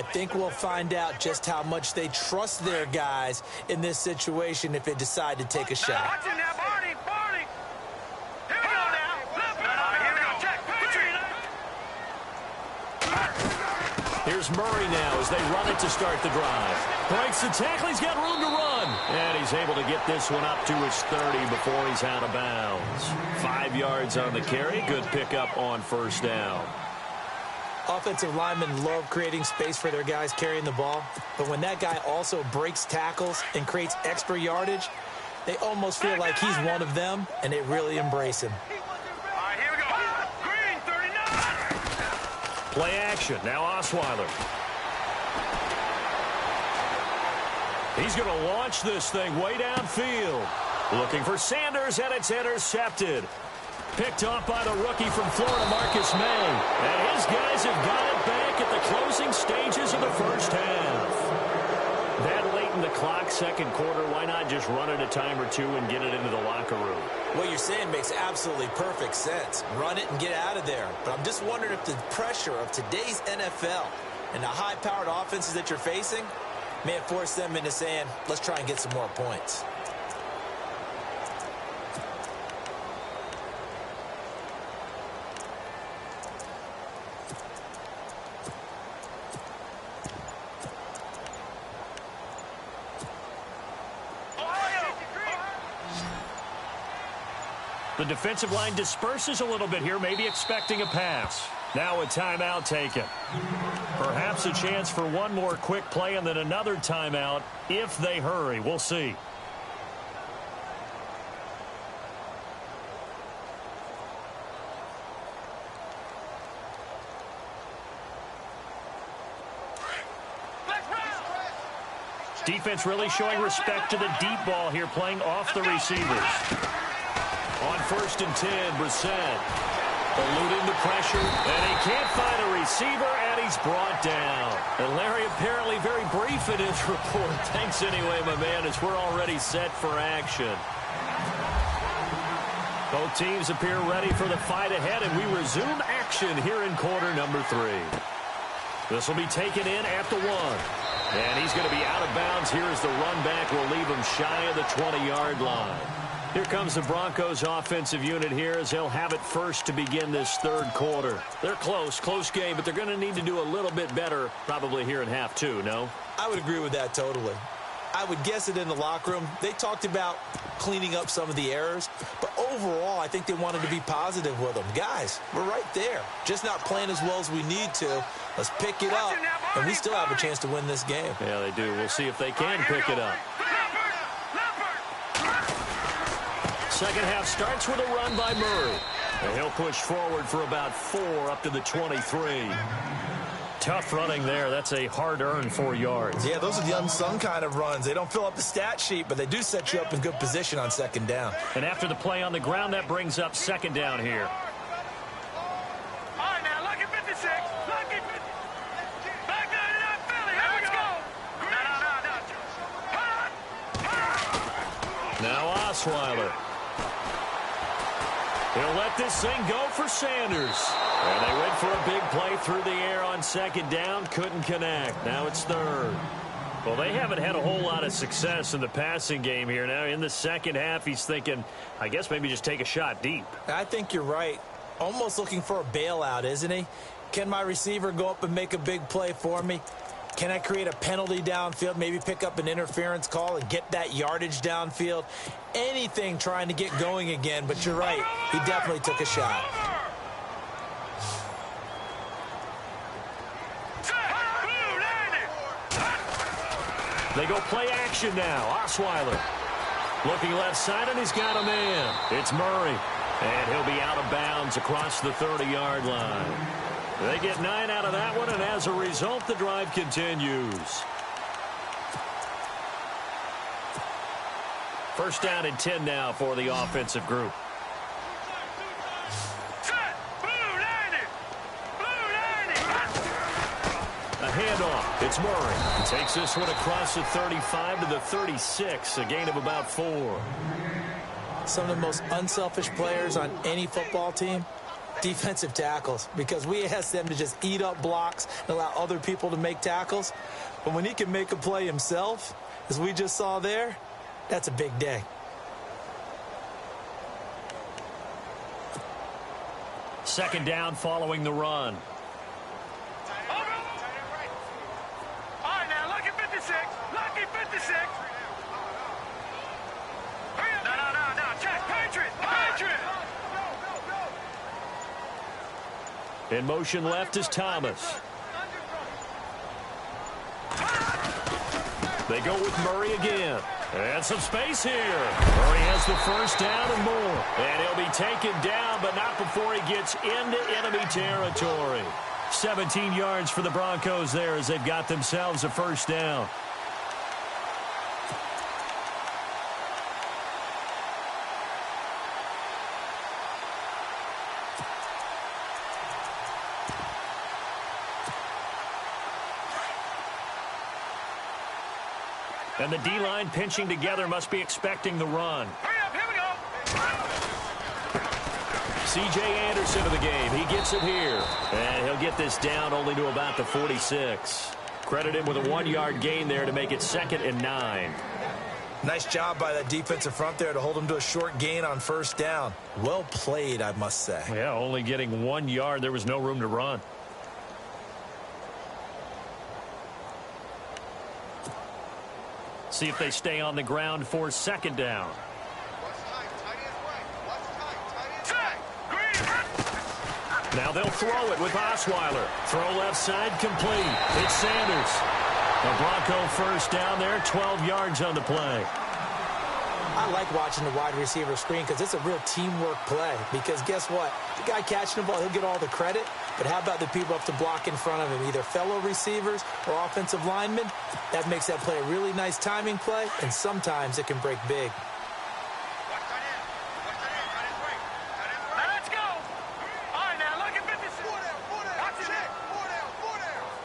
I think we'll find out just how much they trust their guys in this situation if they decide to take a shot. Here's Murray now as they run it to start the drive. Breaks the tackle. He's got room to run. And he's able to get this one up to his 30 before he's out of bounds. 5 yards on the carry. Good pickup on first down. Offensive linemen love creating space for their guys carrying the ball. But when that guy also breaks tackles and creates extra yardage, they almost feel like he's one of them, and they really embrace him. Play action. Now Osweiler. He's going to launch this thing way downfield. Looking for Sanders, and it's intercepted. Picked off by the rookie from Florida, Marcus May. And his guys have got it back at the closing stages of the first half. That late in the clock, second quarter, why not just run it a time or two and get it into the locker room? What you're saying makes absolutely perfect sense. Run it and get out of there. But I'm just wondering if the pressure of today's NFL and the high-powered offenses that you're facing may have forced them into saying, let's try and get some more points. The defensive line disperses a little bit here, maybe expecting a pass. Now a timeout taken. Perhaps a chance for one more quick play and then another timeout if they hurry. We'll see. Defense really showing respect to the deep ball here, playing off the receivers. On 1st and 10, Brissett eluding the pressure, and he can't find a receiver, and he's brought down. And Larry apparently very brief in his report. Thanks anyway, my man, as we're already set for action. Both teams appear ready for the fight ahead, and we resume action here in quarter number 3. This will be taken in at the 1. And he's going to be out of bounds here as the run back will leave him shy of the 20-yard line. Here comes the Broncos offensive unit here as they'll have it first to begin this third quarter. They're close game, but they're going to need to do a little bit better probably here in half 2, no? I would agree with that totally. I would guess it in the locker room. They talked about cleaning up some of the errors, but overall I think they wanted to be positive with them. Guys, we're right there. Just not playing as well as we need to. Let's pick it up, and we still have a chance to win this game. Yeah, they do. We'll see if they can pick it up. Second half starts with a run by Murray. And he'll push forward for about 4 up to the 23. Tough running there. That's a hard-earned 4 yards. Yeah, those are the unsung kind of runs. They don't fill up the stat sheet, but they do set you up in good position on second down. And after the play on the ground, that brings up second down here. All right, now, look at 56. Look at 50. Back there to that Philly. Here we go. No. Now Osweiler. He'll let this thing go for Sanders. And they went for a big play through the air on second down. Couldn't connect. Now it's third. Well, they haven't had a whole lot of success in the passing game here. Now in the second half, he's thinking, I guess maybe just take a shot deep. I think you're right. Almost looking for a bailout, isn't he? Can my receiver go up and make a big play for me? Can I create a penalty downfield, maybe pick up an interference call and get that yardage downfield? Anything trying to get going again, but you're right. He definitely took a shot. They go play action now. Osweiler looking left side, and he's got a man. It's Murray, and he'll be out of bounds across the 30-yard line. They get 9 out of that one, and as a result, the drive continues. First down and 10 now for the offensive group. A handoff. It's Murray. Takes this one across the 35 to the 36, a gain of about 4. Some of the most unselfish players on any football team, defensive tackles, because we ask them to just eat up blocks and allow other people to make tackles. But when he can make a play himself, as we just saw there, that's a big day. Second down following the run. All right, now, lucky 56. Lucky 56. No. Check. Patriot. In motion left is Thomas. They go with Murray again. And some space here. Murray has the first down and more. And he'll be taken down, but not before he gets into enemy territory. 17 yards for the Broncos there as they've got themselves a first down. And the D-line pinching together must be expecting the run. Hurry up, here we go. C.J. Anderson of the game. He gets it here. And he'll get this down only to about the 46. Credit him with a 1-yard gain there to make it 2nd and 9. Nice job by that defensive front there to hold him to a short gain on first down. Well played, I must say. Yeah, only getting 1 yard. There was no room to run. See if they stay on the ground for second down. Now they'll throw it with Osweiler. Throw left side complete. It's Sanders. The Bronco first down there, 12 yards on the play. I like watching the wide receiver screen because it's a real teamwork play. Because guess what? The guy catching the ball, he'll get all the credit. But how about the people up to block in front of him, either fellow receivers or offensive linemen? That makes that play a really nice timing play, and sometimes it can break big. Let's go. All right, now, look at 56.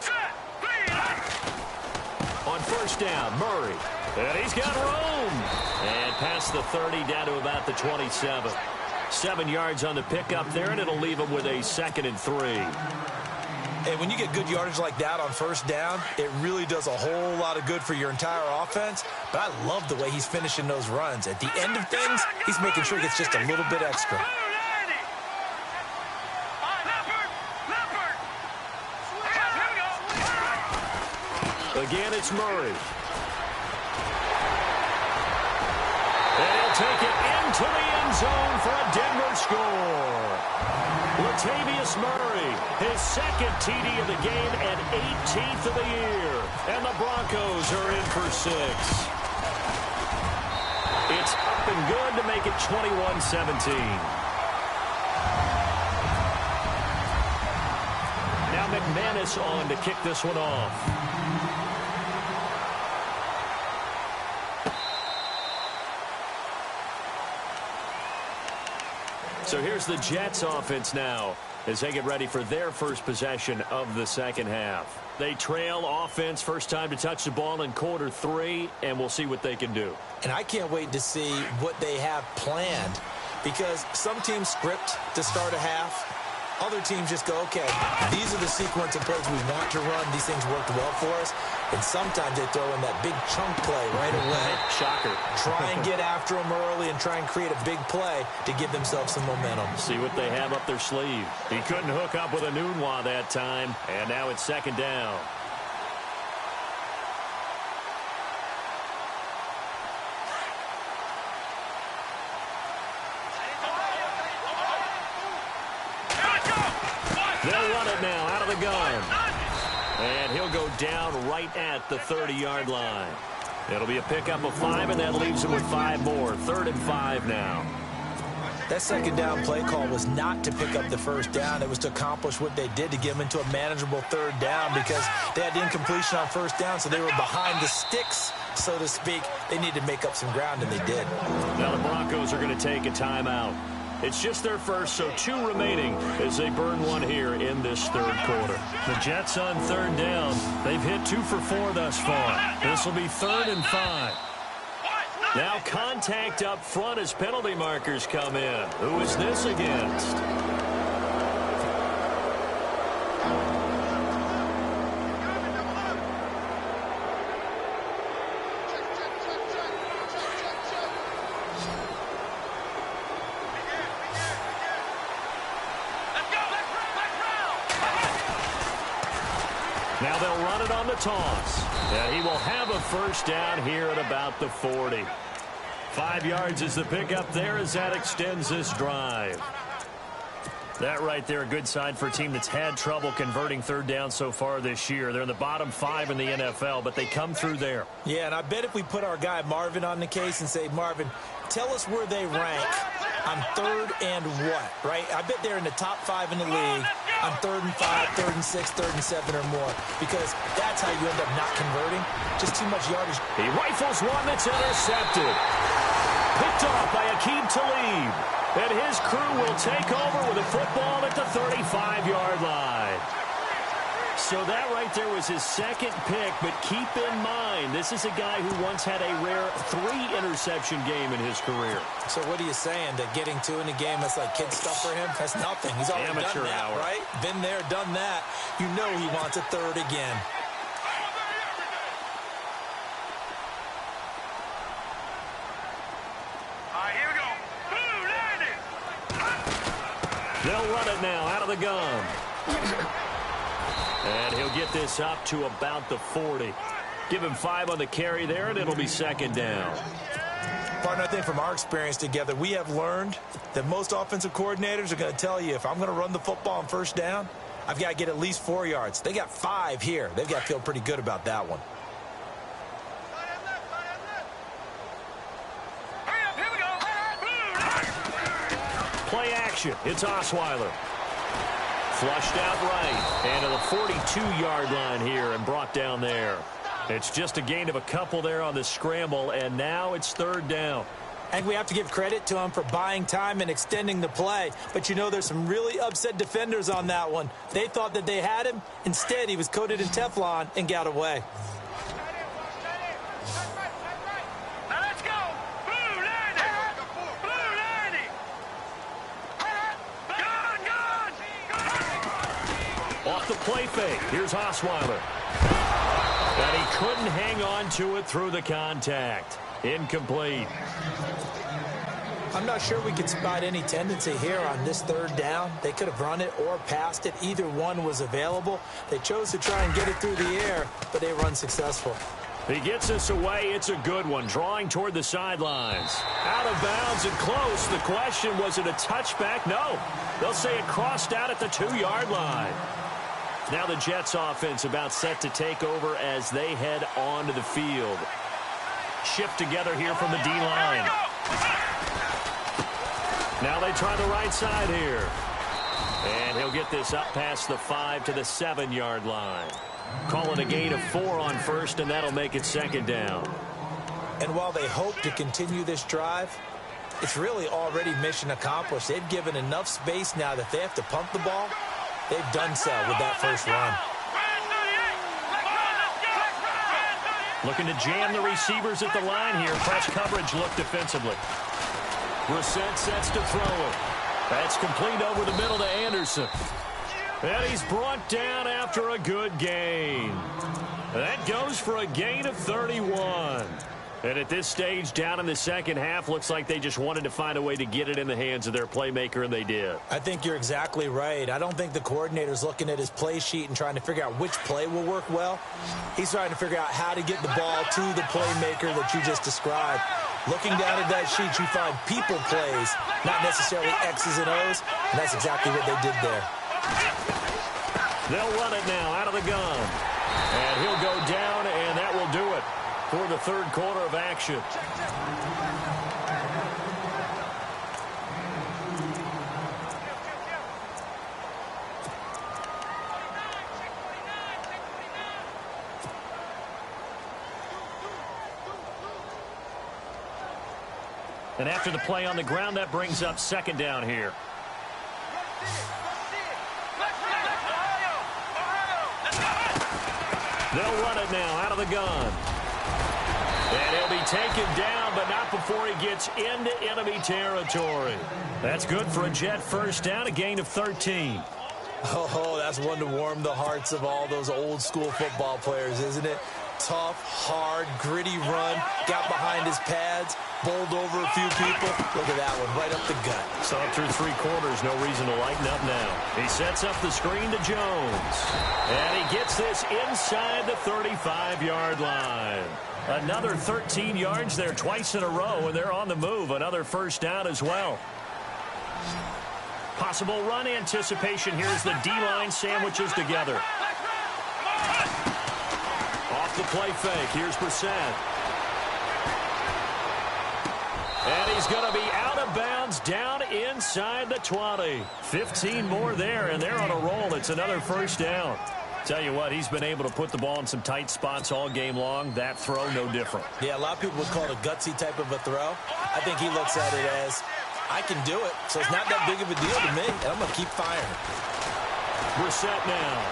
Set, please. On first down, Murray. And he's got room. And past the 30 down to about the 27. 7 yards on the pickup there, and it'll leave him with a 2nd and 3. Hey, when you get good yardage like that on first down, it really does a whole lot of good for your entire offense. But I love the way he's finishing those runs. At the end of things, he's making sure he gets just a little bit extra. Again, it's Murray. And he'll take it into the end zone for a Denver score. Latavius Murray, his 2nd TD of the game and 18th of the year. And the Broncos are in for 6. It's up and good to make it 21-17. Now McManus on to kick this one off. So here's the Jets offense now as they get ready for their first possession of the second half. They trail offense, first time to touch the ball in quarter 3, and we'll see what they can do. And I can't wait to see what they have planned, because some teams script to start a half. Other teams just go, okay, these are the sequence of plays we want to run. These things worked well for us. And sometimes they throw in that big chunk play right away. Shocker. Try and get after them early and try and create a big play to give themselves some momentum. See what they have up their sleeve. He couldn't hook up with a Nunwa that time, and now it's second down. They'll run it now out of the gun. And he'll go down right at the 30-yard line. It'll be a pickup of 5, and that leaves him with 5 more. 3rd and 5 now. That second down play call was not to pick up the first down. It was to accomplish what they did, to get them into a manageable 3rd down, because they had incompletion on first down, so they were behind the sticks, so to speak. They needed to make up some ground, and they did. Now the Broncos are going to take a timeout. It's just their first, so 2 remaining as they burn one here in this 3rd quarter. The Jets on 3rd down. They've hit 2 for 4 thus far. This will be 3rd and 5. Now contact up front as penalty markers come in. Who is this against? Now they'll run it on the toss. And he will have a first down here at about the 40. 5 yards is the pickup there as that extends this drive. That right there, a good sign for a team that's had trouble converting third down so far this year. They're in the bottom 5 in the NFL, but they come through there. Yeah, and I bet if we put our guy Marvin on the case and say, Marvin, tell us where they rank on third and what, right? I bet they're in the top 5 in the league on 3rd and 5, 3rd and 6, 3rd and 7 or more, because that's how you end up not converting. Just too much yardage. He rifles one that's intercepted. Picked off by Aqib Talib. And his crew will take over with a football at the 35-yard line. So that right there was his second pick, but keep in mind, this is a guy who once had a rare 3-interception game in his career. So what are you saying, that getting 2 in the game, that's like kid stuff for him? That's nothing. He's already Amateur done that, hour. right? Been there, done that. You know he wants a third again. They'll run it now out of the gun. And he'll get this up to about the 40. Give him 5 on the carry there, and it'll be second down. Partner, I think from our experience together, we have learned that most offensive coordinators are going to tell you, if I'm going to run the football on first down, I've got to get at least 4 yards. They got 5 here. They've got to feel pretty good about that one. Play action. It's Osweiler. Flushed out right. And to the 42-yard line here and brought down there. It's just a gain of a couple there on the scramble, and now it's third down. I think we have to give credit to him for buying time and extending the play. But, you know, there's some really upset defenders on that one. They thought that they had him. Instead, he was coated in Teflon and got away. Now let's go. Blue 90. Blue 90. Gun. Off the play fake. Here's Osweiler. And he couldn't hang on to it through the contact. Incomplete. I'm not sure we could spot any tendency here on this third down. They could have run it or passed it. Either one was available. They chose to try and get it through the air, but they were unsuccessful. He gets this away. It's a good one. Drawing toward the sidelines. Out of bounds and close. The question, was it a touchback? No. They'll say it crossed out at the 2-yard line. Now the Jets offense about set to take over as they head onto the field. Shift together here from the D-line. Now they try the right side here. And he'll get this up past the 5 to the 7-yard line. Calling a gain of 4 on first, and that'll make it second down. And while they hope to continue this drive, it's really already mission accomplished. They've given enough space now that they have to pump the ball. They've done so with that first run. Looking to jam the receivers at the line here. Press coverage look defensively. Brissett sets to throw it. That's complete over the middle to Anderson. And he's brought down after a good gain. That goes for a gain of 31. And at this stage, down in the second half, looks like they just wanted to find a way to get it in the hands of their playmaker, and they did. I think you're exactly right. I don't think the coordinator's looking at his play sheet and trying to figure out which play will work well. He's trying to figure out how to get the ball to the playmaker that you just described. Looking down at that sheet, you find people plays, not necessarily X's and O's, and that's exactly what they did there. They'll run it now out of the gun. And he'll go down, and that will do it for the third quarter of action. And after the play on the ground, that brings up second down here. They'll run it now out of the gun. And he'll be taken down, but not before he gets into enemy territory. That's good for a Jet first down, a gain of 13. Oh, that's one to warm the hearts of all those old school football players, isn't it? tough, hard, gritty run. Got behind his pads, bowled over a few people. Look at that one, right up the gut. So through 3 quarters, no reason to lighten up now. He sets up the screen to Jones. And he gets this inside the 35-yard line. Another 13 yards there twice in a row, and they're on the move. Another first down as well. Possible run anticipation here as the D-line sandwiches together. Off the play fake. Here's Brissett. And he's going to be out of bounds down inside the 20. 15 more there, and they're on a roll. It's another first down. Tell you what, he's been able to put the ball in some tight spots all game long. That throw, no different. Yeah, a lot of people would call it a gutsy type of a throw. I think he looks at it as, I can do it, so it's not that big of a deal to me, and I'm going to keep firing. Brissett now.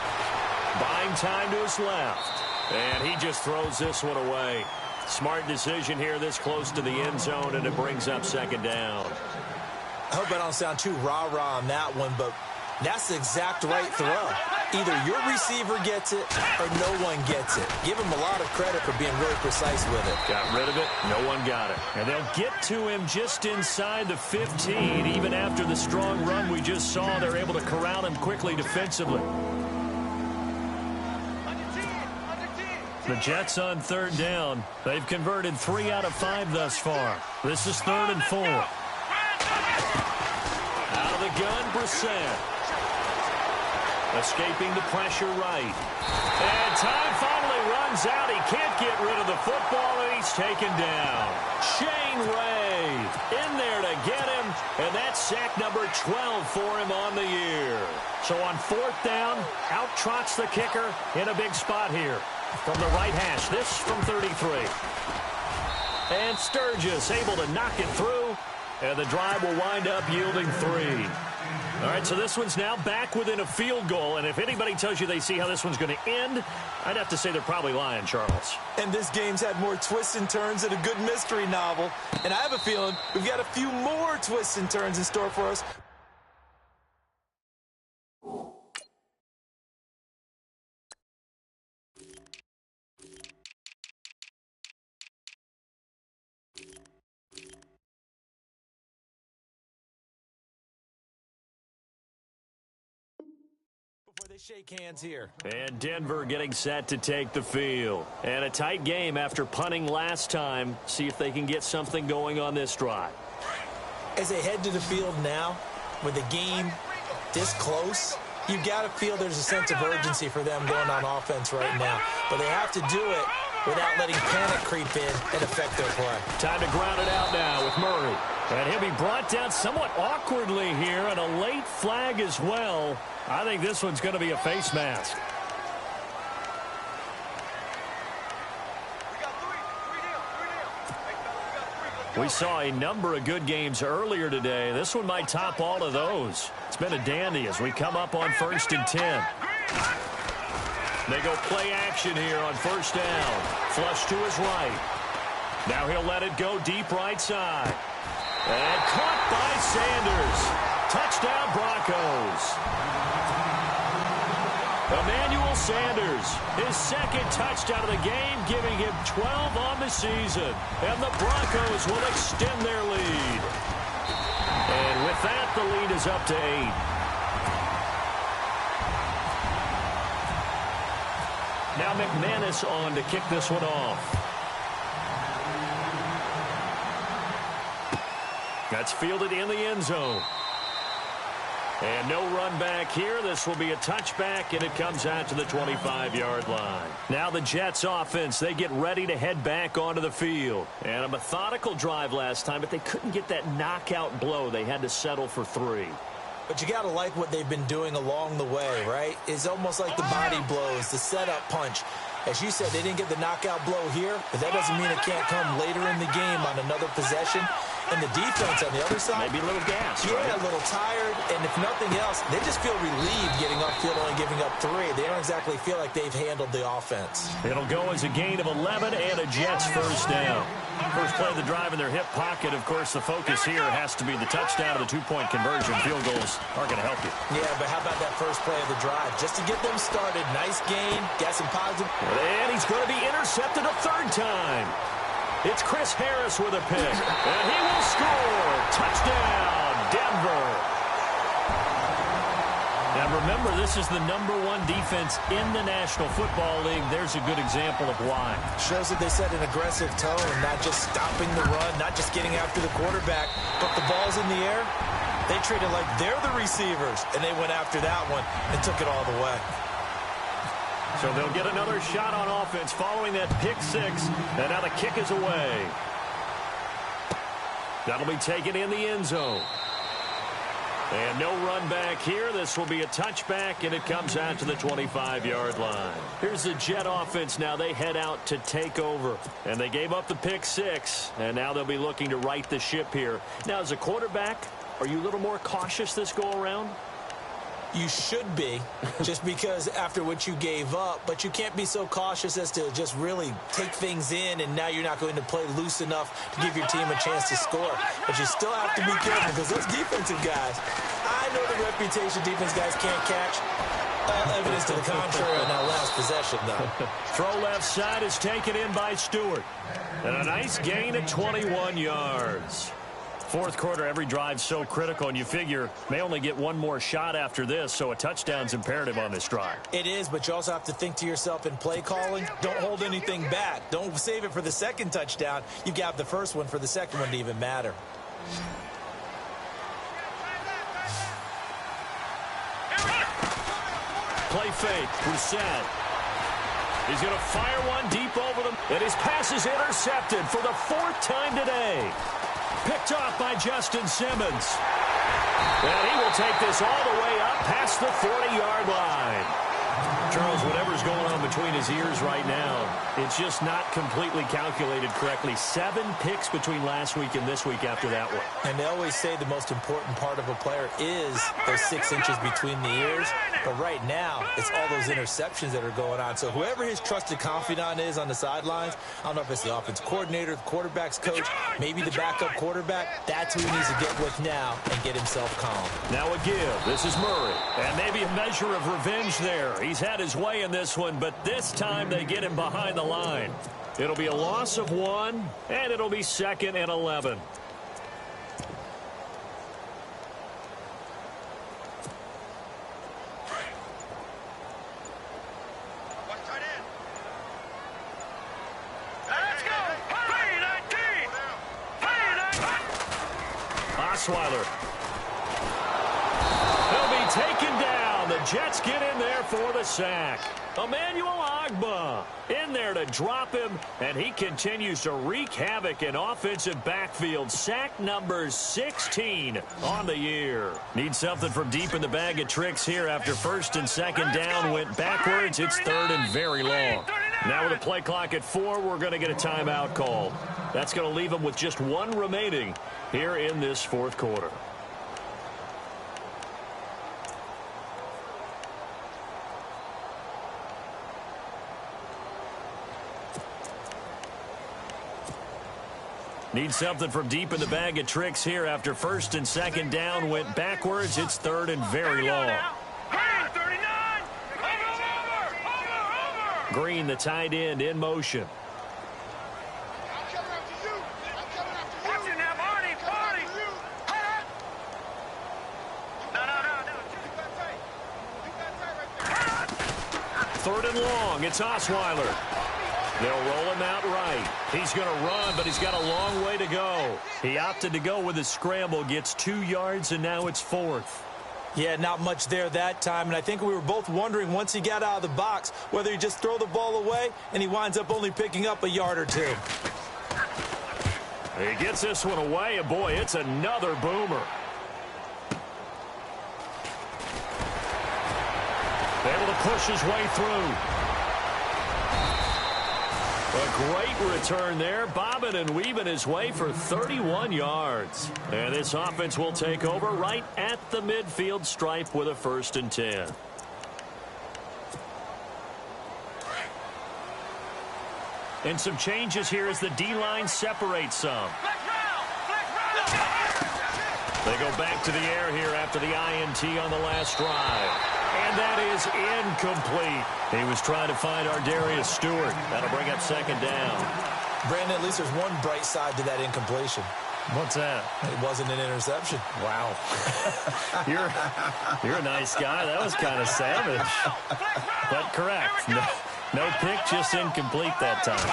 Buying time to his left. And he just throws this one away. Smart decision here this close to the end zone, and it brings up second down. I hope I don't sound too rah-rah on that one, but that's the exact right throw. Either your receiver gets it or no one gets it. Give him a lot of credit for being really precise with it. Got rid of it. No one got it. And they'll get to him just inside the 15. Even after the strong run we just saw, they're able to corral him quickly defensively. The Jets on third down. They've converted 3 out of 5 thus far. This is 3rd and 4. Out of the gun, Brissett. Escaping the pressure right. And time finally runs out. He can't get rid of the football, and he's taken down. Shane Ray in there to get him, and that's sack number 12 for him on the year. So on 4th down, out trots the kicker in a big spot here. From the right hash, this from 33. And Sturgis able to knock it through, and the drive will wind up yielding 3. All right, so this one's now back within a field goal, and if anybody tells you they see how this one's going to end, I'd have to say they're probably lying, Charles. And this game's had more twists and turns than a good mystery novel, and I have a feeling we've got a few more twists and turns in store for us. They shake hands here. And Denver getting set to take the field. And a tight game after punting last time. See if they can get something going on this drive. As they head to the field now, with the game this close, you got to feel there's a sense of urgency for them going on offense right now. But they have to do it without letting panic creep in and affect their play. Time to ground it out now with Murray. And he'll be brought down somewhat awkwardly here, and a late flag as well. I think this one's going to be a face mask. We saw a number of good games earlier today. This one might top all of those. It's been a dandy as we come up on 1st and 10. They go play action here on 1st down. Flush to his right. Now he'll let it go deep right side. And caught by Sanders. Touchdown Broncos. Emmanuel Sanders, his 2nd touchdown of the game, giving him 12 on the season. And the Broncos will extend their lead. And with that, the lead is up to 8. Now McManus on to kick this one off. That's fielded in the end zone. And no run back here. This will be a touchback, and it comes out to the 25-yard line. Now the Jets offense, they get ready to head back onto the field. And a methodical drive last time, but they couldn't get that knockout blow. They had to settle for 3. But you got to like what they've been doing along the way, right? It's almost like the body blows, the setup punch. As you said, they didn't get the knockout blow here, but that doesn't mean it can't come later in the game on another possession. And the defense on the other side, maybe a little gas, yeah, right? a little tired. And if nothing else, they just feel relieved getting upfield, only giving up 3. They don't exactly feel like they've handled the offense. It'll go as a gain of 11 and a Jets first down. First play of the drive in their hip pocket. Of course, the focus here has to be the touchdown or the two-point conversion. Field goals aren't going to help you. Yeah, but how about that first play of the drive? Just to get them started. Nice gain. Got some positive. And he's going to be intercepted a third time. It's Chris Harris with a pick. And he will score. Touchdown, Denver. Now, remember, this is the #1 defense in the National Football League. There's a good example of why. Shows that they set an aggressive tone, not just stopping the run, not just getting after the quarterback, but the ball's in the air. They treat it like they're the receivers, and they went after that one and took it all the way. So they'll get another shot on offense following that pick 6, and now the kick is away. That'll be taken in the end zone. And no run back here. This will be a touchback, and it comes out to the 25-yard line. Here's the Jet offense now. They head out to take over. And they gave up the pick 6, and now they'll be looking to right the ship here. Now, as a quarterback, are you a little more cautious this go-around? You should be, just because after what you gave up, but you can't be so cautious as to just really take things in, and now you're not going to play loose enough to give your team a chance to score. But you still have to be careful because those defensive guys, I know the reputation defense guys can't catch. Evidence to the contrary on that last possession, though. Throw left side is taken in by Stewart. And a nice gain of 21 yards. Fourth quarter, every drive so critical, and you figure may only get one more shot after this, so a touchdown's imperative on this drive. It is, but you also have to think to yourself in play calling, don't hold anything back. Don't save it for the second touchdown. You've got the first one for the second one to even matter. Play fake, Brissett. He's going to fire one deep over them, and his pass is intercepted for the 4th time today. Picked off by Justin Simmons. And he will take this all the way up past the 40-yard line. Charles, whatever's going on between his ears right now, it's just not completely calculated correctly. 7 picks between last week and this week after that one. And they always say the most important part of a player is those 6 inches between the ears. But right now, it's all those interceptions that are going on. So whoever his trusted confidant is on the sidelines, I don't know if it's the offense coordinator, the quarterback's coach, maybe the backup quarterback, that's who he needs to get with now and get himself calm. Now a give. This is Murray. And maybe a measure of revenge there. He's had his way in this one, but this time they get him behind the line. It'll be a loss of 1, and it'll be 2nd and 11. Osweiler. He'll be taken down. The Jets get in there for the sack. Emmanuel Ogbah in there to drop him, and he continues to wreak havoc in offensive backfield. Sack number 16 on the year. Need something from deep in the bag of tricks here after 1st and 2nd down went backwards. It's 3rd and very long. Now with a play clock at 4, we're going to get a timeout called. That's going to leave them with just 1 remaining here in this 4th quarter. Need something from deep in the bag of tricks here after 1st and 2nd down went backwards. It's 3rd and very long. Green, the tight end, in motion. Third and long. It's Osweiler. They'll roll him out right. He's going to run, but he's got a long way to go. He opted to go with a scramble, gets 2 yards, and now it's 4th. Yeah, not much there that time, and I think we were both wondering once he got out of the box whether he just throw the ball away, and he winds up only picking up a yard or 2. He gets this one away, and boy, it's another boomer. Able to push his way through. A Great return there, bobbing and weaving his way for 31 yards. And this offense will take over right at the midfield stripe with a 1st and 10. And some changes here as the D-line separates some. They go back to the air here after the INT on the last drive. And that is incomplete. He was trying to find Ardarius Stewart. That'll bring up 2nd down. Brandon, at least there's one bright side to that incompletion. What's that? It wasn't an interception. Wow. You're a nice guy. That was kind of savage. But correct. No pick, just incomplete that time.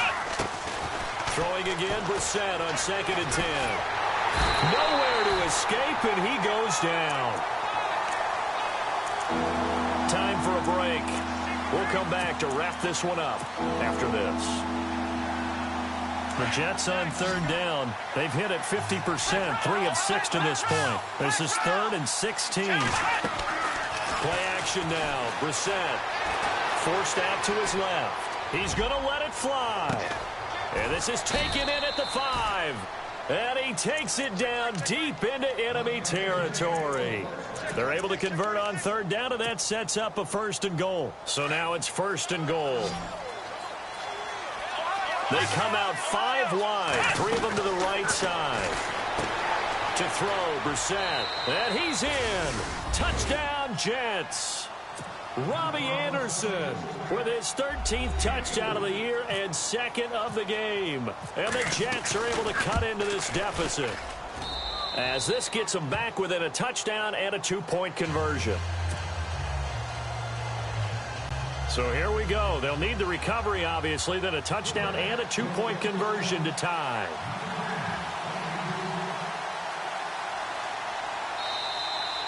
Throwing again, Brissett on 2nd and 10. Nowhere to escape, and he goes down. Time for a break. We'll come back to wrap this one up after this. The Jets on 3rd down. They've hit it 50%, 3 of 6 to this point. This is 3rd and 16. Play action now. Brissett forced out to his left. He's going to let it fly. And this is taken in at the 5. And he takes it down deep into enemy territory. They're able to convert on 3rd down, and that sets up a 1st and goal. So now it's 1st and goal. They come out 5 wide, 3 of them to the right side. To throw, Brissett. And he's in. Touchdown, Jets. Robbie Anderson with his 13th touchdown of the year and 2nd of the game. And the Jets are able to cut into this deficit, as this gets them back within a touchdown and a 2-point conversion. So here we go. They'll need the recovery, obviously, then a touchdown and a 2-point conversion to tie.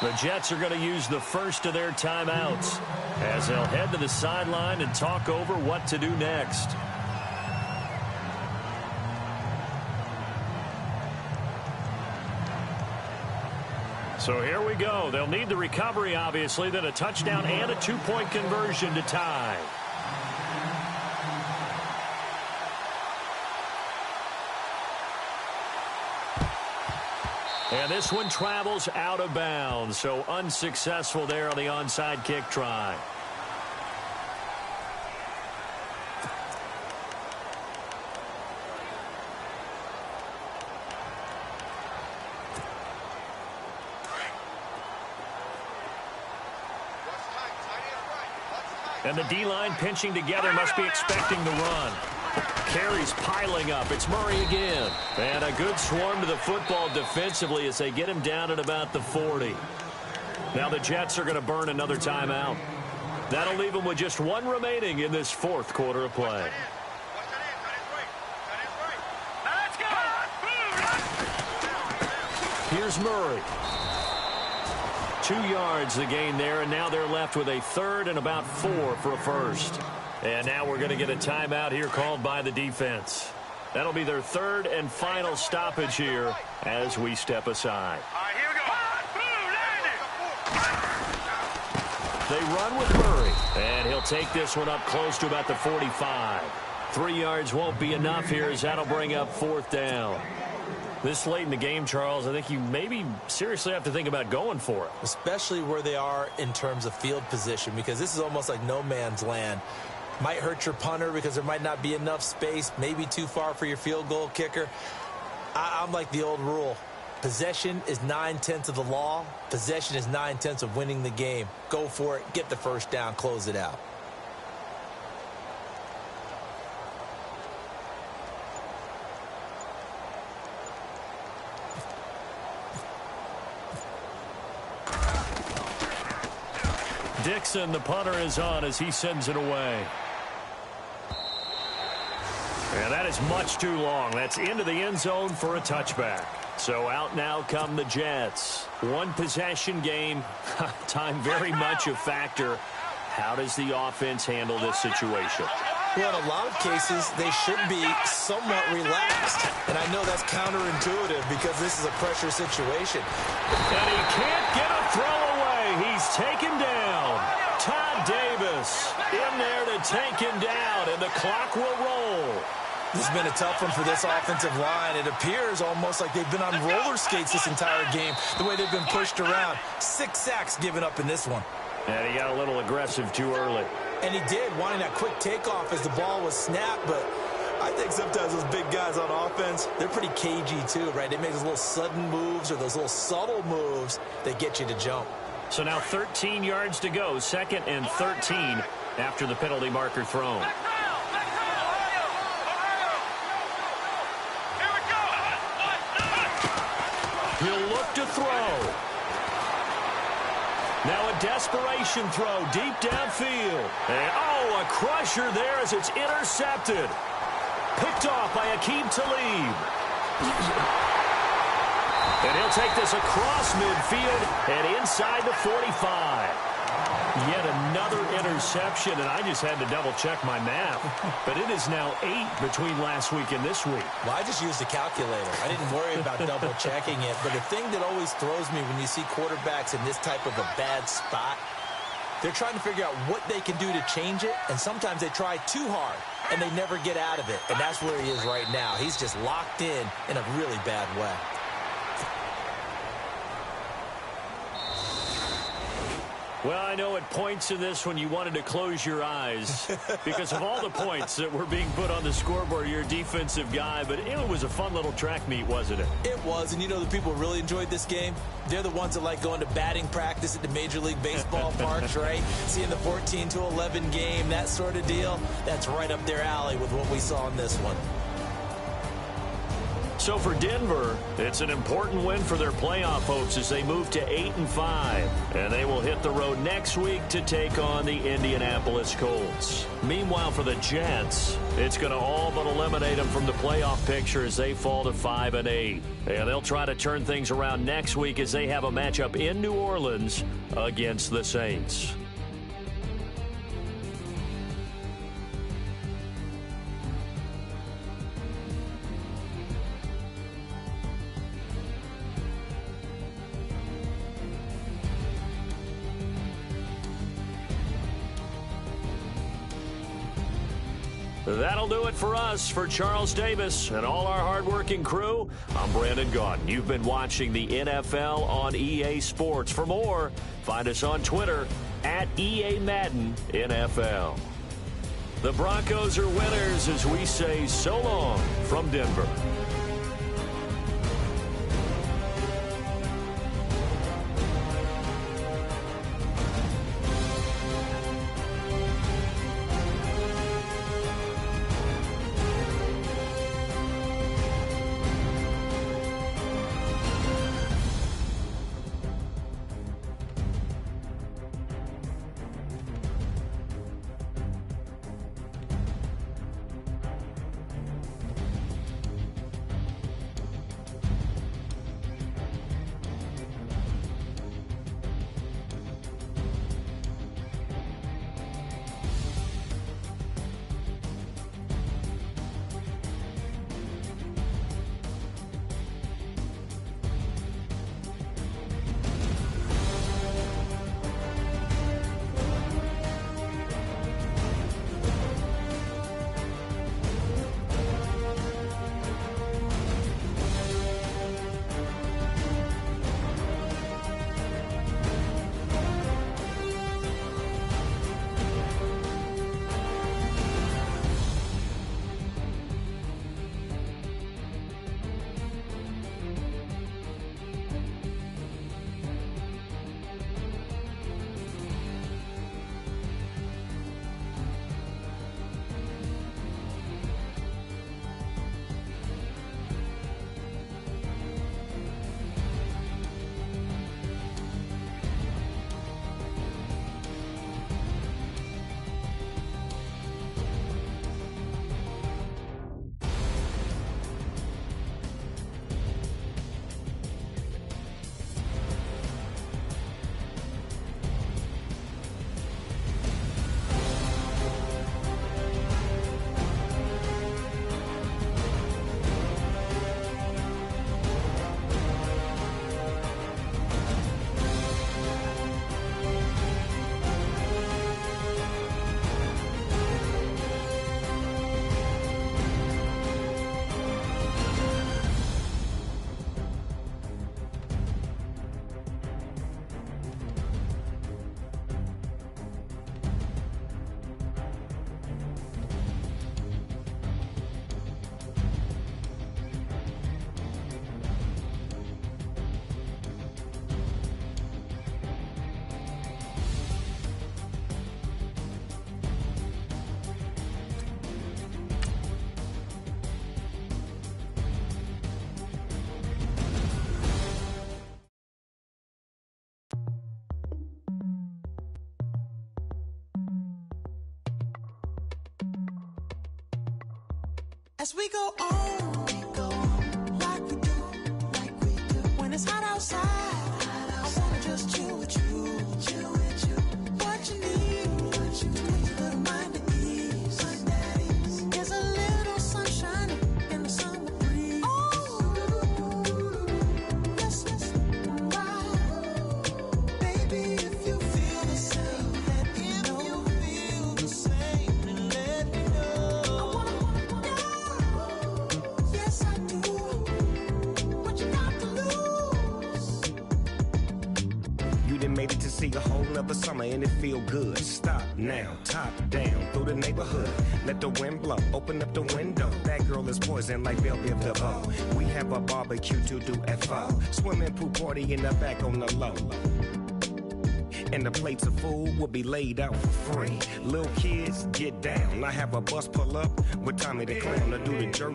The Jets are going to use the first of their timeouts as they'll head to the sideline and talk over what to do next. So here we go. They'll need the recovery, obviously, then a touchdown and a 2-point conversion to tie. And this one travels out of bounds, so unsuccessful there on the onside kick try. And the D-line pinching together, must be expecting the run. Carries piling up. It's Murray again. And a good swarm to the football defensively as they get him down at about the 40. Now the Jets are going to burn another timeout. That'll leave them with just 1 remaining in this 4th quarter of play. Here's Murray. 2 yards the gain there, and now they're left with a 3rd and about 4 for a 1st. And now we're going to get a timeout here called by the defense. That'll be their 3rd and final stoppage here as we step aside. All right, here we go. They run with Murray, and he'll take this one up close to about the 45. 3 yards won't be enough here as that'll bring up 4th down. This late in the game, Charles, I think you maybe seriously have to think about going for it. Especially where they are in terms of field position, because this is almost like no man's land. Might hurt your punter because there might not be enough space, maybe too far for your field goal kicker. I'm like the old rule. Possession is 9/10 of the law. Possession is 9/10 of winning the game. Go for it, get the 1st down, close it out. Dixon, the punter, is on as he sends it away. And that is much too long. That's into the end zone for a touchback. So out now come the Jets. 1 possession game. Time very much a factor. How does the offense handle this situation? Well, in a lot of cases, they should be somewhat relaxed. And I know that's counterintuitive because this is a pressure situation. And he can't get a throw away. He's taken down. Todd Davis in there to take him down, and the clock will roll. This has been a tough one for this offensive line. It appears almost like they've been on roller skates this entire game, the way they've been pushed around. 6 sacks given up in this one. And he got a little aggressive too early. And he did, wanting that quick takeoff as the ball was snapped, but I think sometimes those big guys on offense, they're pretty cagey too, right? They make those little sudden moves or those little subtle moves that get you to jump. So now 13 yards to go, 2nd and 13 after the penalty marker thrown. He'll look to throw. Now a desperation throw deep downfield. And, oh, a crusher there as it's intercepted. Picked off by Aqib Talib. And he'll take this across midfield and inside the 45. Yet another interception, and I just had to double-check my math. But it is now 8 between last week and this week. Well, I just used a calculator. I didn't worry about double-checking it. But the thing that always throws me when you see quarterbacks in this type of a bad spot, they're trying to figure out what they can do to change it, and sometimes they try too hard, and they never get out of it. And that's where he is right now. He's just locked in a really bad way. Well, I know at points in this when you wanted to close your eyes because of all the points that were being put on the scoreboard. You're a defensive guy, but it was a fun little track meet, wasn't it? It was, and you know the people who really enjoyed this game? They're the ones that like going to batting practice at the Major League Baseball parks, right? Seeing the 14-11 game, that sort of deal. That's right up their alley with what we saw in this one. So for Denver, it's an important win for their playoff hopes as they move to 8-5. And they will hit the road next week to take on the Indianapolis Colts. Meanwhile, for the Jets, it's going to all but eliminate them from the playoff picture as they fall to 5-8. And they'll try to turn things around next week as they have a matchup in New Orleans against the Saints. That'll do it for us. For Charles Davis and all our hardworking crew, I'm Brandon Gaudin. You've been watching the NFL on EA Sports. For more, find us on Twitter at EA Madden NFL. The Broncos are winners as we say so long from Denver. As we go on, like we do. When it's hot outside, I wanna just chill with you. What you need, to make your little mind at ease. There's a little sunshine in the summer breeze. Oh, let's ride. Baby, if you feel the same, let me know. If you feel the same, then let me know. Yes, I do. What you got to lose? You done made it to see a whole nother summer and it feel good. Stop now, top down through the neighborhood. Let the wind blow, open up the window. That girl is poison like Belle DeVoe. We have a barbecue to do FO. Swimming pool party in the back on the low. And the plates of food will be laid out for free. Little kids, get down. I have a bus pull up with Tommy the Clown to do the jerk,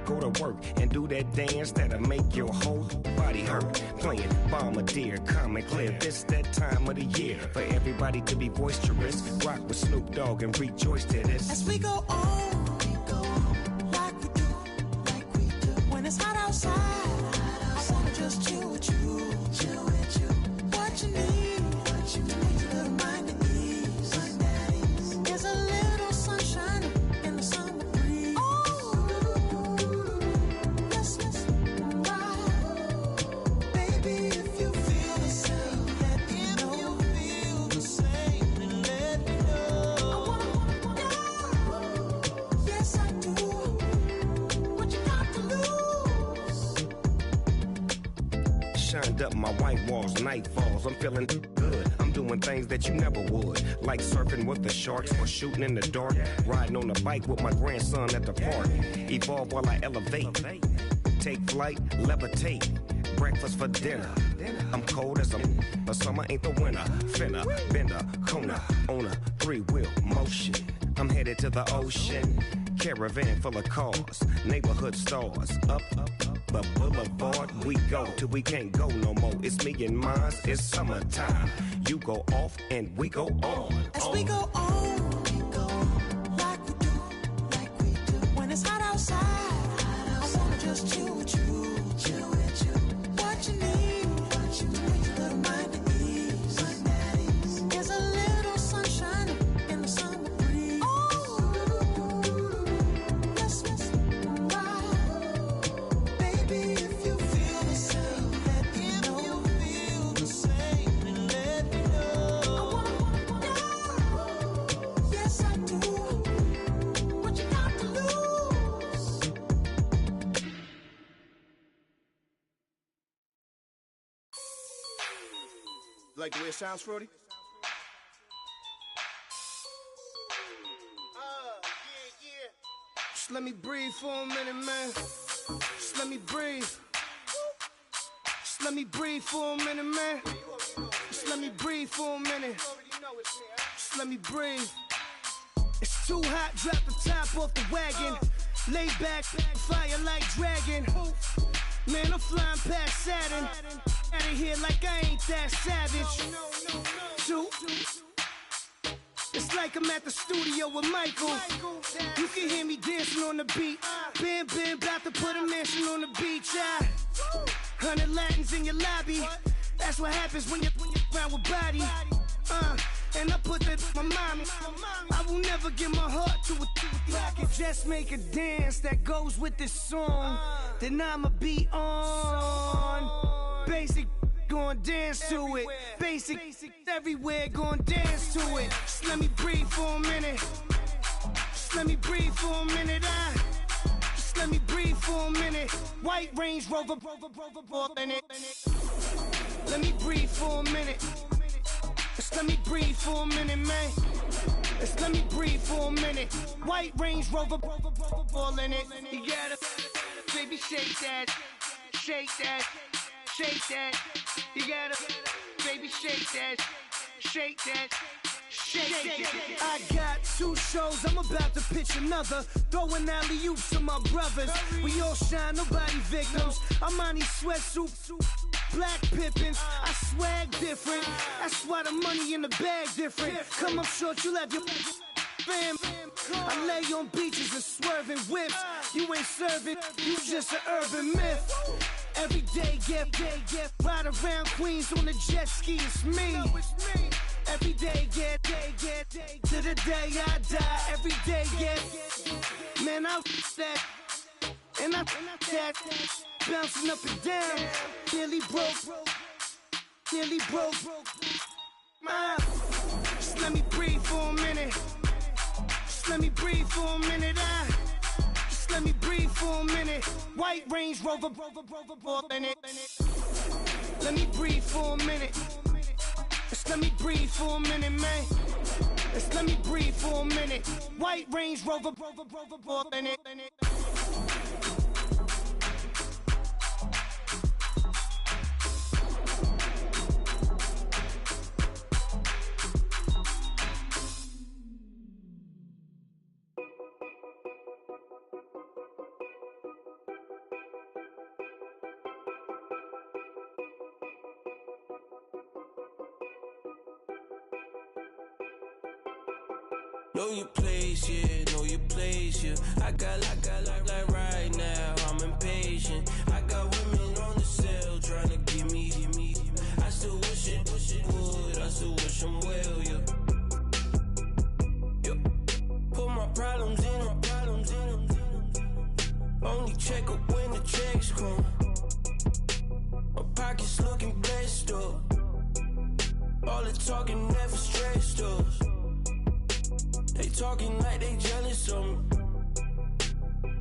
go to work and do that dance that'll make your whole body hurt. Playing Bombardier, calm and clear. This that time of the year for everybody to be boisterous. Rock with Snoop Dogg and rejoice to this. As we go on, like we do. When it's hot outside, I wanna just chill with you. What you need, to make your little mind at ease. There's a little sunshine in the summer breeze. Oh, let's ride. Baby, if you feel the same, let me know. If you feel the same, then let me know. Yes, I do. What you got to lose? Shined up my white walls, night falls. I'm feeling good. I'm doing things that you never would, like surfing with the sharks or shooting in the dark. Riding on a bike with my grandson at the park. Evolve while I elevate. Take flight, levitate. Breakfast for dinner. I'm cold as but summer ain't the winter. Finna, bender, Kona, on a 3-wheel motion. I'm headed to the ocean. Caravan full of cars, neighborhood stars. Up the boulevard we go till we can't go no more. It's me and mine, it's summertime. You go off and we go on. As we go on, like we do. When it's hot outside, I wanna just chill with you. What you need, to make your little mind at ease. There's a little sunshine in the summer breeze. Oh, let's ride. Baby, if you feel the same, let me know. If you feel the same, then let me know. Yes, I do. What you got to lose? Like the way it sounds, Frody? Just let me breathe for a minute, man. Just let me breathe. Just let me breathe for a minute, man. Just let me breathe for a minute. Just let me breathe. It's too hot, drop the top off the wagon. Lay back, fire like dragon. Man, I'm flying past Saturn. Out of here like I ain't that savage. Two. It's like I'm at the studio with Michael. You can hear me dancing on the beat. Bam, bam, about to put a mansion on the beach. 100 Latins in your lobby. That's what happens when you're around with body. And I put that in my mommy. I will never give my heart to a I can just make a dance that goes with this song. Then I'ma be on. Basic, gon' dance to it. Basic, everywhere, gon' dance to it. Just let me breathe for a minute. Just let me breathe for a minute. Just let me breathe for a minute. White Range Rover, in it. Let me breathe for a minute. Just let me breathe for a minute, man. Just let me breathe for a minute. White Range Rover, all in it. You gotta, baby, shake that, shake that, shake that. You gotta, baby, shake that, shake that. Shake. I got 2 shows, I'm about to pitch another. Throwing alley-oops to my brothers. We all shine, nobody victims. I'm on these sweatsuits, black Pippins. I swag different. That's why the money in the bag different. Come up short, you'll have your Fam, I lay on beaches and swerving whips. You ain't serving, you just an urban myth. Every day, get ride around Queens on a jet ski. It's me. Every day, get to the day I die. Every day, get man, I that and I that bouncing up and down. Nearly broke. Just let me breathe for a minute. Just let me breathe for a minute. Just let me breathe for a minute. White Range Rover, in it. Let me breathe for a minute. Just let me breathe for a minute, man. Just let me breathe for a minute. White Range Rover, in it. Know your place, yeah, know your place, yeah. I got like right now, I'm impatient. I got women on the cell trying to give me. I still wish it would, I still wish them well, yeah. Put my problems in. Only check up when the checks come. My pockets looking blessed up. All the talking never stressed us. They talking like they jealous of me.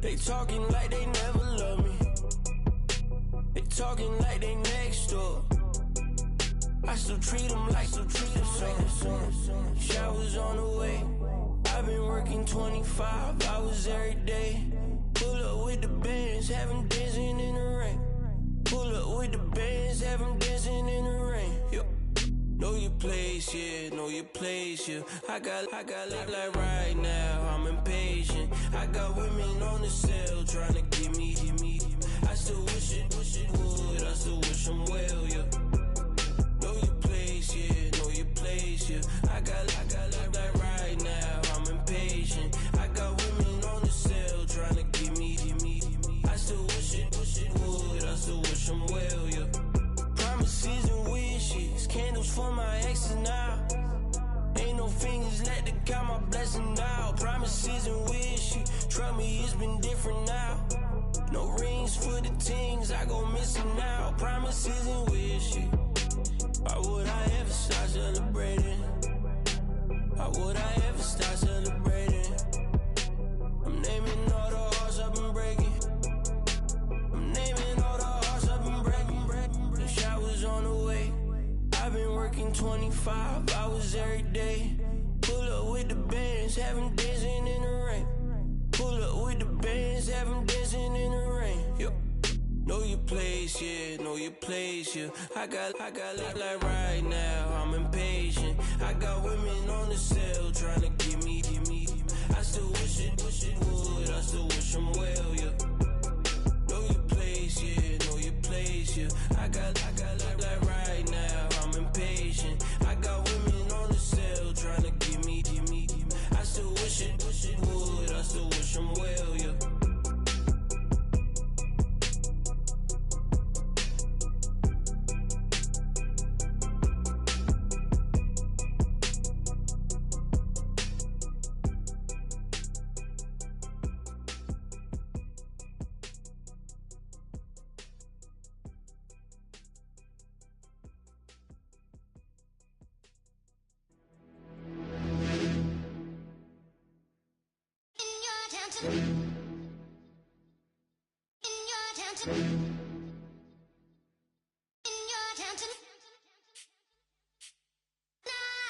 They talking like they never love me. They talking like they next door. I still treat them like some. Showers on the way. I've been working 25 hours every day. Pull up with the bands, have them dancing in the rain. Pull up with the bands, have them dancing in the rain. Yo. Know your place, yeah, know your place, yeah. I got like right now, I'm impatient. I got women on the cell trying to give me. I still wish it would, I still wish them well, yeah. Know your place, yeah, know your place, yeah. I got like right now, I'm impatient. I got women on the cell trying to give me. I still wish it would, I still wish them well, yeah. Promises and wishes, candles for my exes now. Ain't no fingers, let the count my blessing now. Promises and wishes, trust me, it's been different now. No rings for the things I go missing now. Promises and wishes, why would I ever start celebrating? Why would I ever start celebrating? I'm naming all the hearts I've been breaking. I'm naming all the hearts I've been breaking. The showers on the way. I've been working 25 hours every day. Pull up with the bands, have them dancing in the rain. Pull up with the bands, have them dancing in the rain. Yo. Know your place, yeah, know your place, yeah. I got like right now, I'm impatient. I got women on the cell trying to give me. I still wish it would, I still wish them well, yeah. Know your place, yeah, know your place, yeah. I got like right now, I'm impatient. I got women on the cell trying to give me. I still wish it would, I still wish them well, yeah.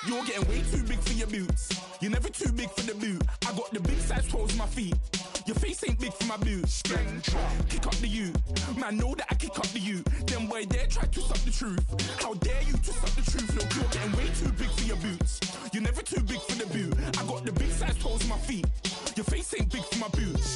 You're getting way too big for your boots. You're never too big for the boot. I got the big size toes on my feet. Your face ain't big for my boots. Kick up the you. Man, know that I kick up the you. Them boy dare try to suck the truth. How dare you to suck the truth? Look, you're getting way too big for your boots. You're never too big for the boot. I got the big size toes on my feet. Your face ain't big for my boots.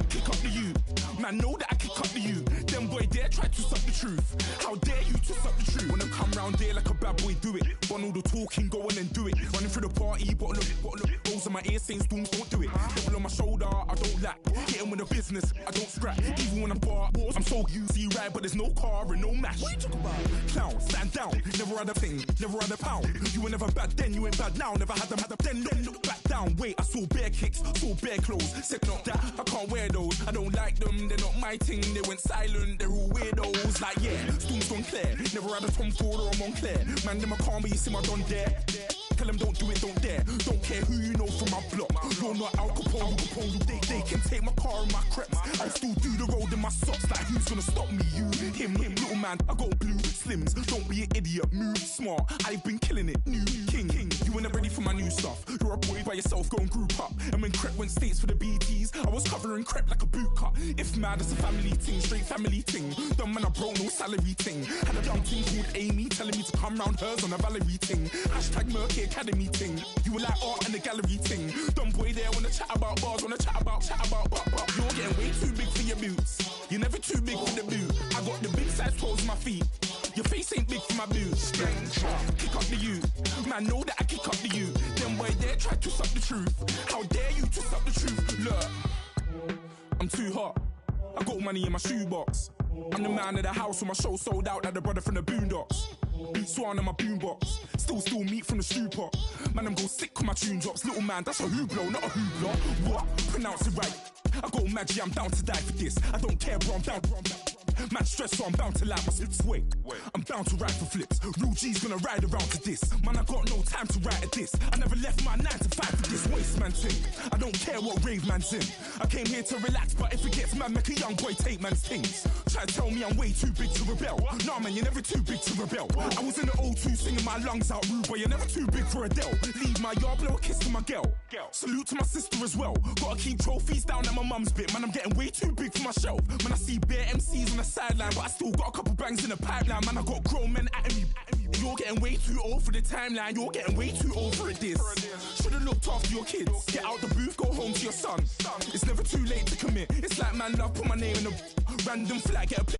Kick up the you. Man, know that I can cut the you. Them boy dare try to suck the truth. How dare you to suck the truth? When I come round there like a bad boy, do it. Want all the talking, go on and do it. Running through the party, bottle up. Rolls in my ear saying storms, don't do it. Devil on my shoulder, I don't lack. Hitting with the business, I don't scrap. Even when I'm bar, I'm so easy right, but there's no car and no match. What you talk about? Clown, stand down. Never had a thing, never had a pound. You were never bad then, you ain't bad now. Never had them, then look back down. Wait, I saw bare kicks, saw bare clothes. Said not that, I can't wear those. I don't like them, they're not my thing. They went silent, they're all weirdos. Like yeah, storms gone clear. Never had a Tom Ford or a Montclair. Man, them a calm, but you see my don there. Tell them don't do it, don't dare. Don't care who you know from my block. You're not Al Capone, they can take my car and my creps. I'll still do the road in my socks. Like who's gonna stop me? You, him, little man. I got blue slims. Don't be an idiot, move smart. I've been killing it, new king. You were never ready for my new stuff. You're a boy by yourself, go and group up. And when Crep went states for the BTs, I was covering Crep like a boot cut. If mad, it's a family thing, straight family thing. Dumb man, I broke no salary thing. Had a young thing called Amy telling me to come round hers on a Valerie thing. Hashtag Murky Academy thing. You were like art and the gallery thing. Dumb boy there wanna chat about bars, wanna chat about. You're getting way too big for your boots. You're never too big for the boot. I got the big size toes on my feet. Your face ain't big for my boots. Kick up the you. Man, know that I kick up the you. Them boy there try to suck the truth. How dare you to suck the truth? Look, I'm too hot. I got money in my shoebox. I'm the man of the house when my show sold out like the brother from the Boondocks. Beat Swan in my boombox. Still meat from the stew pot. Man, I'm go sick when my tune drops. Little man, that's a hooplo, not a hoopla. What? Pronounce it right. I got Maggie, I'm down to die for this. I don't care, bro, I'm down. Man stressed, so I'm bound to like my slips. Wait, I'm bound to ride for flips. Real G's gonna ride around to this. Man, I got no time to write at this. I never left my 9 to 5 for this waste man thing. I don't care what rave man's in. I came here to relax, but if it gets mad, make a young boy take man's things. Try to tell me I'm way too big to rebel. Nah, man, you're never too big to rebel. I was in the O2 singing my lungs out rude, but you're never too big for Adele. Leave my yard, blow a kiss to my girl. Salute to my sister as well. Gotta keep trophies down at my mum's bit. Man, I'm getting way too big for my shelf. Man, I see bare MCs on the sideline, but I still got a couple bangs in the pipeline. Man, I got grown men at me. You're getting way too old for the timeline. You're getting way too old for this. Should've looked after your kids. Get out the booth, go home to your son. It's never too late to commit. It's like man love, put my name in a random flag, get a